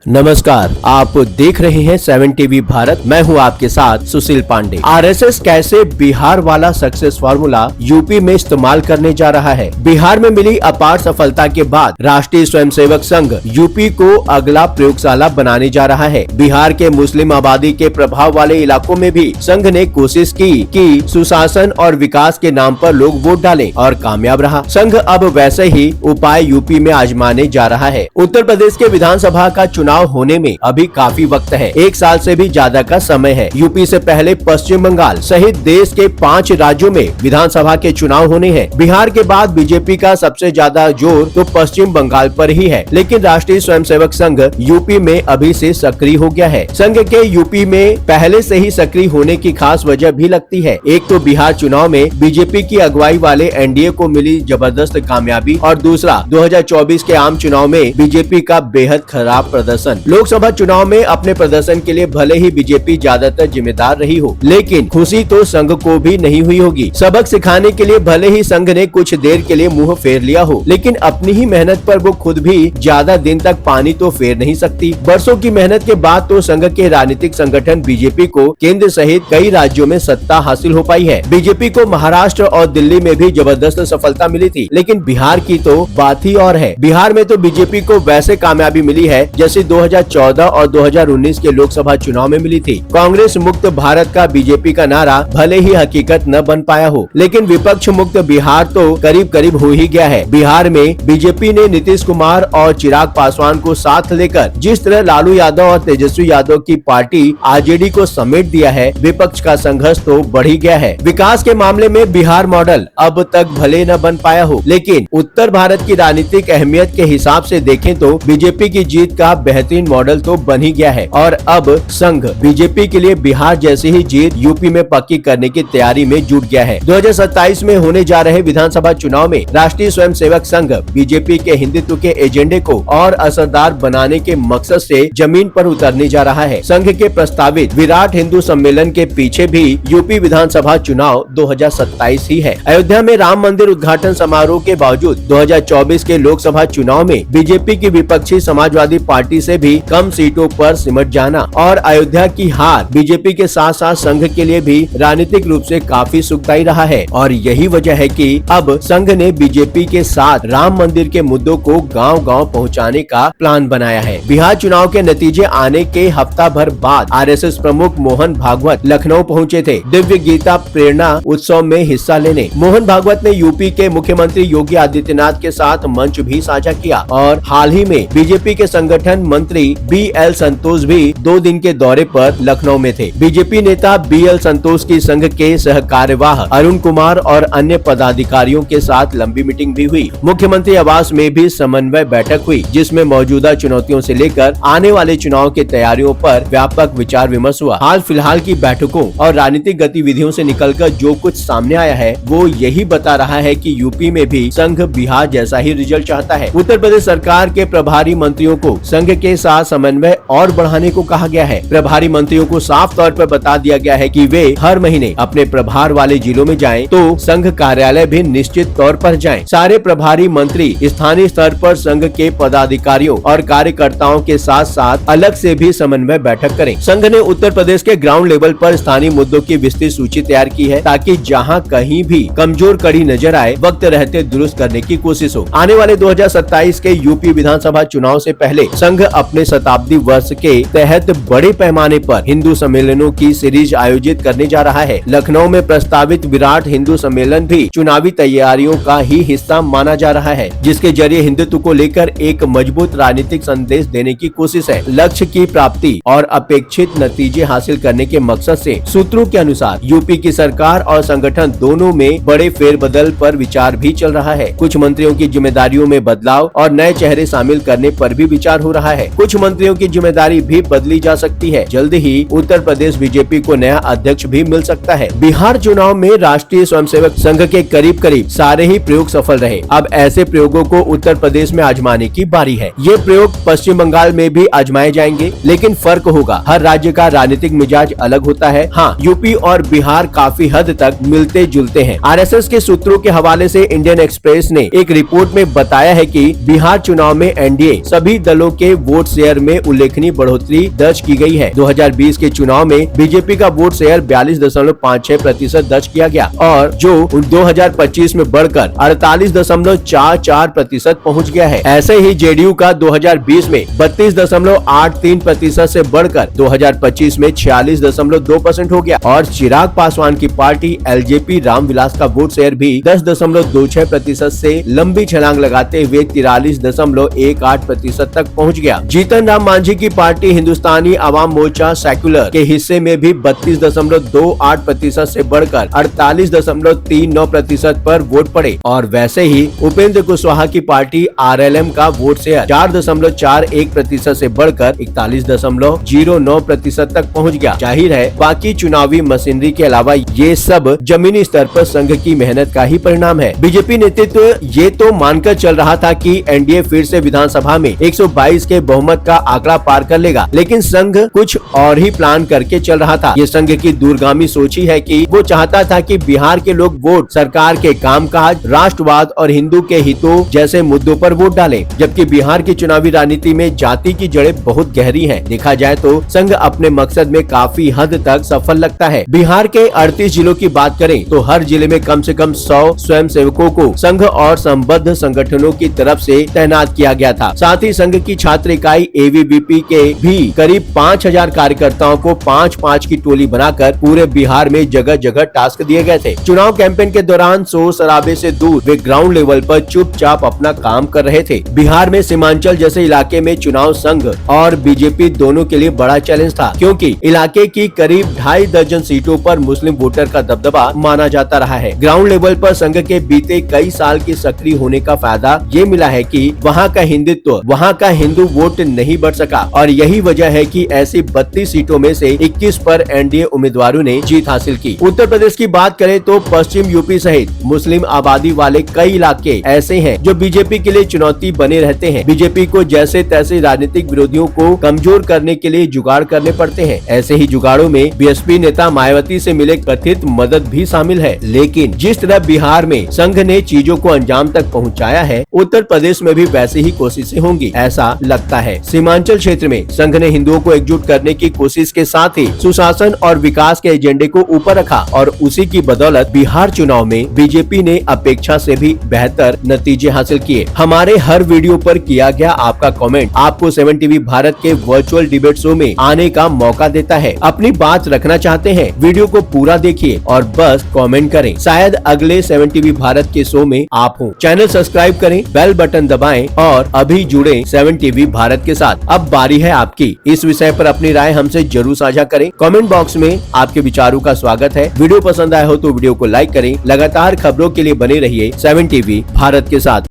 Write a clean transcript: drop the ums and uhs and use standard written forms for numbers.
नमस्कार, आप देख रहे हैं 7 टीवी भारत। मैं हूं आपके साथ सुशील पांडे। आरएसएस कैसे बिहार वाला सक्सेस फार्मूला यूपी में इस्तेमाल करने जा रहा है। बिहार में मिली अपार सफलता के बाद राष्ट्रीय स्वयंसेवक संघ यूपी को अगला प्रयोगशाला बनाने जा रहा है। बिहार के मुस्लिम आबादी के प्रभाव वाले इलाकों में भी संघ ने कोशिश की कि सुशासन और विकास के नाम पर लोग वोट डालें और कामयाब रहा। संघ अब वैसे ही उपाय यूपी में आजमाने जा रहा है। उत्तर प्रदेश के विधानसभा का चुनाव होने में अभी काफी वक्त है, 1 साल से भी ज्यादा का समय है। यूपी से पहले पश्चिम बंगाल सहित देश के 5 राज्यों में विधानसभा के चुनाव होने हैं। बिहार के बाद बीजेपी का सबसे ज्यादा जोर तो पश्चिम बंगाल पर ही है, लेकिन राष्ट्रीय स्वयंसेवक संघ यूपी में अभी से सक्रिय हो गया है। संघ के यूपी में पहले से ही सक्रिय होने की खास वजह भी लगती है। एक तो बिहार चुनाव में बीजेपी की अगुवाई वाले एनडीए को मिली जबरदस्त कामयाबी और दूसरा 2024 के आम चुनाव में बीजेपी का बेहद खराब प्रदर्शन। लोकसभा चुनाव में अपने प्रदर्शन के लिए भले ही बीजेपी ज्यादातर जिम्मेदार रही हो, लेकिन खुशी तो संघ को भी नहीं हुई होगी। सबक सिखाने के लिए भले ही संघ ने कुछ देर के लिए मुंह फेर लिया हो, लेकिन अपनी ही मेहनत पर वो खुद भी ज्यादा दिन तक पानी तो फेर नहीं सकती। बरसों की मेहनत के बाद तो संघ के राजनीतिक संगठन बीजेपी को केंद्र सहित कई राज्यों में सत्ता हासिल हो पाई है। बीजेपी को महाराष्ट्र और दिल्ली में भी जबरदस्त सफलता मिली थी, लेकिन बिहार की तो बात ही और है। बिहार में तो बीजेपी को वैसे कामयाबी मिली है जैसे 2014 और 2019 के लोकसभा चुनाव में मिली थी। कांग्रेस मुक्त भारत का बीजेपी का नारा भले ही हकीकत न बन पाया हो, लेकिन विपक्ष मुक्त बिहार तो करीब करीब हो ही गया है। बिहार में बीजेपी ने नीतीश कुमार और चिराग पासवान को साथ लेकर जिस तरह लालू यादव और तेजस्वी यादव की पार्टी आरजेडी को समेट दिया है, विपक्ष का संघर्ष तो बढ़ ही गया है। विकास के मामले में बिहार मॉडल अब तक भले न बन पाया हो, लेकिन उत्तर भारत की राजनीतिक अहमियत के हिसाब से देखें तो बीजेपी की जीत का बेहतरीन मॉडल तो बन ही गया है और अब संघ बीजेपी के लिए बिहार जैसी ही जीत यूपी में पक्की करने की तैयारी में जुट गया है। 2027 में होने जा रहे विधानसभा चुनाव में राष्ट्रीय स्वयंसेवक संघ बीजेपी के हिंदुत्व के एजेंडे को और असरदार बनाने के मकसद से जमीन पर उतरने जा रहा है। संघ के प्रस्तावित विराट हिंदू सम्मेलन के पीछे भी यूपी विधानसभा चुनाव 2027 ही है। अयोध्या में राम मंदिर उद्घाटन समारोह के बावजूद 2024 के लोकसभा चुनाव में बीजेपी की विपक्षी समाजवादी पार्टी से भी कम सीटों पर सिमट जाना और अयोध्या की हार बीजेपी के साथ साथ संघ के लिए भी राजनीतिक रूप से काफी सुखदायी रहा है। और यही वजह है कि अब संघ ने बीजेपी के साथ राम मंदिर के मुद्दों को गांव-गांव पहुंचाने का प्लान बनाया है। बिहार चुनाव के नतीजे आने के हफ्ता भर बाद आरएसएस प्रमुख मोहन भागवत लखनऊ पहुंचे थे दिव्य गीता प्रेरणा उत्सव में हिस्सा लेने। मोहन भागवत ने यूपी के मुख्यमंत्री योगी आदित्यनाथ के साथ मंच भी साझा किया और हाल ही में बीजेपी के संगठन मंत्री BL संतोष भी 2 दिन के दौरे पर लखनऊ में थे। बीजेपी नेता BL संतोष की संघ के सहकार्यवाह अरुण कुमार और अन्य पदाधिकारियों के साथ लंबी मीटिंग भी हुई। मुख्यमंत्री आवास में भी समन्वय बैठक हुई, जिसमें मौजूदा चुनौतियों से लेकर आने वाले चुनाव की तैयारियों पर व्यापक विचार विमर्श हुआ। हाल फिलहाल की बैठकों और राजनीतिक गतिविधियों से निकलकर जो कुछ सामने आया है वो यही बता रहा है कि यूपी में भी संघ बिहार जैसा ही रिजल्ट चाहता है। उत्तर प्रदेश सरकार के प्रभारी मंत्रियों को संघ के साथ समन्वय और बढ़ाने को कहा गया है। प्रभारी मंत्रियों को साफ तौर पर बता दिया गया है कि वे हर महीने अपने प्रभार वाले जिलों में जाएं, तो संघ कार्यालय भी निश्चित तौर पर जाएं। सारे प्रभारी मंत्री स्थानीय स्तर पर संघ के पदाधिकारियों और कार्यकर्ताओं के साथ साथ अलग से भी समन्वय बैठक करें। संघ ने उत्तर प्रदेश के ग्राउंड लेवल पर स्थानीय मुद्दों की विस्तृत सूची तैयार की है, ताकि जहां कहीं भी कमजोर कड़ी नजर आए वक्त रहते दुरुस्त करने की कोशिश हो। आने वाले 2027 के यूपी विधानसभा चुनाव से पहले संघ अपने शताब्दी वर्ष के तहत बड़े पैमाने पर हिंदू सम्मेलनों की सीरीज आयोजित करने जा रहा है। लखनऊ में प्रस्तावित विराट हिंदू सम्मेलन भी चुनावी तैयारियों का ही हिस्सा माना जा रहा है, जिसके जरिए हिंदुत्व को लेकर एक मजबूत राजनीतिक संदेश देने की कोशिश है। लक्ष्य की प्राप्ति और अपेक्षित नतीजे हासिल करने के मकसद से सूत्रों के अनुसार यूपी की सरकार और संगठन दोनों में बड़े फेरबदल पर विचार भी चल रहा है। कुछ मंत्रियों की जिम्मेदारियों में बदलाव और नए चेहरे शामिल करने पर भी विचार हो रहा है। कुछ मंत्रियों की जिम्मेदारी भी बदली जा सकती है। जल्द ही उत्तर प्रदेश बीजेपी को नया अध्यक्ष भी मिल सकता है। बिहार चुनाव में राष्ट्रीय स्वयंसेवक संघ के करीब करीब सारे ही प्रयोग सफल रहे। अब ऐसे प्रयोगों को उत्तर प्रदेश में आजमाने की बारी है। ये प्रयोग पश्चिम बंगाल में भी आजमाए जाएंगे, लेकिन फर्क होगा, हर राज्य का राजनीतिक मिजाज अलग होता है। हाँ, यूपी और बिहार काफी हद तक मिलते जुलते हैं। आरएसएस के सूत्रों के हवाले से इंडियन एक्सप्रेस ने एक रिपोर्ट में बताया है कि बिहार चुनाव में एनडीए सभी दलों के वोट वोट शेयर में उल्लेखनीय बढ़ोतरी दर्ज की गई है। 2020 के चुनाव में बीजेपी का वोट शेयर 42.56% दर्ज किया गया और जो 2025 में बढ़कर 48.44% पहुंच गया है। ऐसे ही जेडीयू का 2020 में 32.83% से बढ़कर 2025 में 46.2% हो गया और चिराग पासवान की पार्टी एलजेपी रामविलास का वोट शेयर भी 10.26% से लंबी छलांग लगाते हुए 43.18% तक पहुंच गया। जीतन राम मांझी की पार्टी हिंदुस्तानी अवाम मोर्चा सेक्युलर के हिस्से में भी 32.28% से बढ़कर 48.39% पर वोट पड़े और वैसे ही उपेंद्र कुशवाहा की पार्टी आरएलएम का वोट शेयर 4.41% से बढ़कर 41.09% तक पहुंच गया। जाहिर है बाकी चुनावी मशीनरी के अलावा ये सब जमीनी स्तर पर संघ की मेहनत का ही परिणाम है। बीजेपी नेतृत्व ये तो मानकर चल रहा था कि एनडीए फिर से विधानसभा में 122 के बहुमत का आंकड़ा पार कर लेगा, लेकिन संघ कुछ और ही प्लान करके चल रहा था। ये संघ की दूरगामी सोच ही है कि वो चाहता था कि बिहार के लोग वोट सरकार के कामकाज, राष्ट्रवाद और हिंदू के हितों जैसे मुद्दों पर वोट डालें, जबकि बिहार की चुनावी राजनीति में जाति की जड़ें बहुत गहरी हैं। देखा जाए तो संघ अपने मकसद में काफी हद तक सफल लगता है। बिहार के 38 जिलों की बात करें तो हर जिले में कम से कम 100 स्वयं सेवकों को संघ और संबद्ध संगठनों की तरफ से तैनात किया गया था। साथ ही संघ की छात्र इकाई एवीवीपी के भी करीब 5000 कार्यकर्ताओं को 5-5 की टोली बनाकर पूरे बिहार में जगह जगह टास्क दिए गए थे। चुनाव कैंपेन के दौरान शोर शराबे से दूर वे ग्राउंड लेवल पर चुपचाप अपना काम कर रहे थे। बिहार में सीमांचल जैसे इलाके में चुनाव संघ और बीजेपी दोनों के लिए बड़ा चैलेंज था, क्योंकि इलाके की करीब 2.5 दर्जन सीटों पर मुस्लिम वोटर का दबदबा माना जाता रहा है। ग्राउंड लेवल पर संघ के बीते कई साल की सक्रिय होने का फायदा ये मिला है कि वहाँ का हिंदुत्व, वहाँ का हिंदू वोट नहीं बढ़ सका और यही वजह है कि ऐसी 32 सीटों में से 21 पर एनडीए उम्मीदवारों ने जीत हासिल की। उत्तर प्रदेश की बात करें तो पश्चिम यूपी सहित मुस्लिम आबादी वाले कई इलाके ऐसे हैं जो बीजेपी के लिए चुनौती बने रहते हैं। बीजेपी को जैसे तैसे राजनीतिक विरोधियों को कमजोर करने के लिए जुगाड़ करने पड़ते हैं। ऐसे ही जुगाड़ों में बीएसपी नेता मायावती से मिले कथित मदद भी शामिल है। लेकिन जिस तरह बिहार में संघ ने चीजों को अंजाम तक पहुंचाया है, उत्तर प्रदेश में भी वैसी ही कोशिशें होंगी, ऐसा लगता है। सीमांचल क्षेत्र में संघ ने हिंदुओं को एकजुट करने की कोशिश के साथ ही सुशासन और विकास के एजेंडे को ऊपर रखा और उसी की बदौलत बिहार चुनाव में बीजेपी ने अपेक्षा से भी बेहतर नतीजे हासिल किए। हमारे हर वीडियो पर किया गया आपका कमेंट आपको 7 टीवी भारत के वर्चुअल डिबेट शो में आने का मौका देता है। अपनी बात रखना चाहते हैं, वीडियो को पूरा देखिए और बस कमेंट करें। शायद अगले 7 टीवी भारत के शो में आप हो। चैनल सब्सक्राइब करें, बेल बटन दबाएं और अभी जुड़े 7 टीवी भारत के साथ। अब बारी है आपकी। इस विषय पर अपनी राय हमसे जरूर साझा करें। कमेंट बॉक्स में आपके विचारों का स्वागत है। वीडियो पसंद आया हो तो वीडियो को लाइक करें। लगातार खबरों के लिए बने रहिए 7 टीवी भारत के साथ।